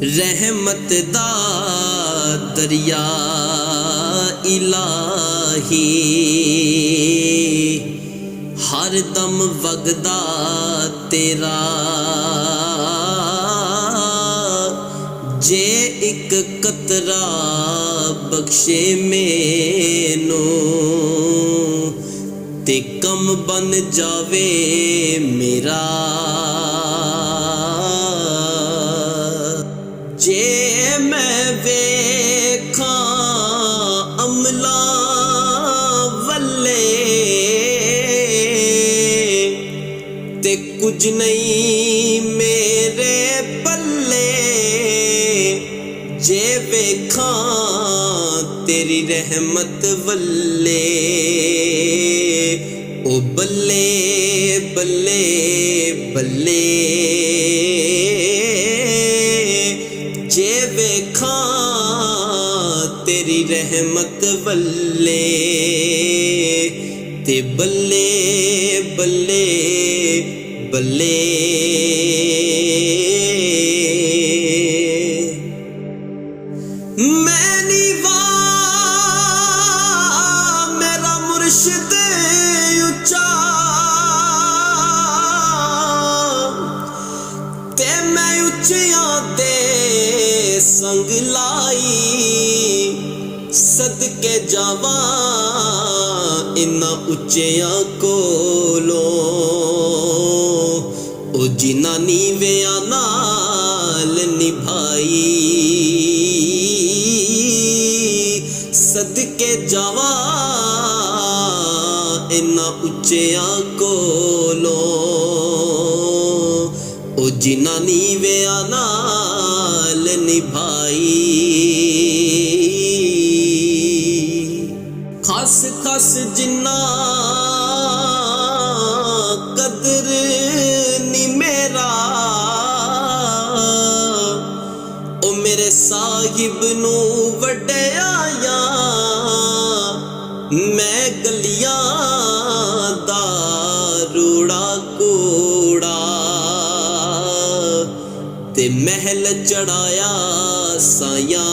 रहमत दा दरिया इलाही हर दम वगदा तेरा जे एक कतरा बख्शे मैनू ते कम बन जावे मेरा जे मैं वेखा अमला वल्ले ते कुछ नहीं मेरे पल्ले जे वेखा तेरी रहमत वल्ले ओ बल्ले बल्ले बल्ले जे वेखा तेरी रहमत वल्ले ते बल्ले बल्ले बल्ले मैं नीवा मेरा मुर्शिद उच्चा ते मैं उच्चियां दे संग लाई सदके जावा इन्ना उच्चियां कोलों ओ जिन्ना नीवियां नाल निभाई सदके जावा इन्ना उच्चियां कोलों ओ जिन्ना नीवियां नाल निभाई खस खस जिन्ना कदर नी मेरा ओ मेरे साहिब नू वड्याया मैं गलियां दा रूड़ा कूड़ा ते महल चढ़ाया साया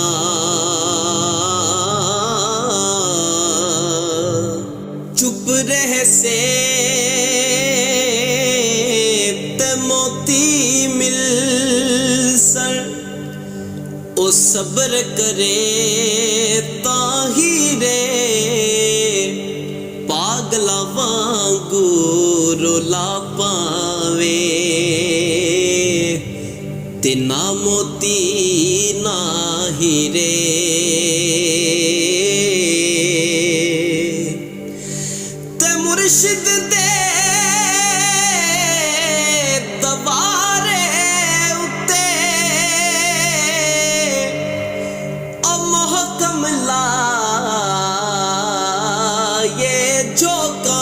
चुप रह से ते मोती मिल सर ओ सब्र करे ताही रे पागला वांगू रोला पावे ते ना मोती ना हीरे ते मुर्शिद दे दवारे उते ओ मोहकम ला ये जोका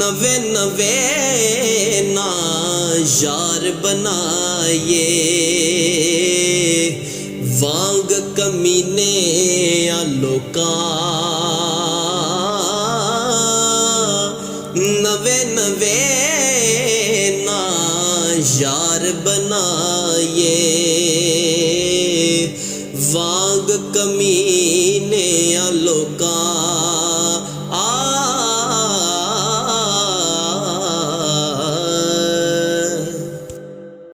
नवे नवे ना यार बनाए वांग कमीने लोका नवे नवे ना यार बनाए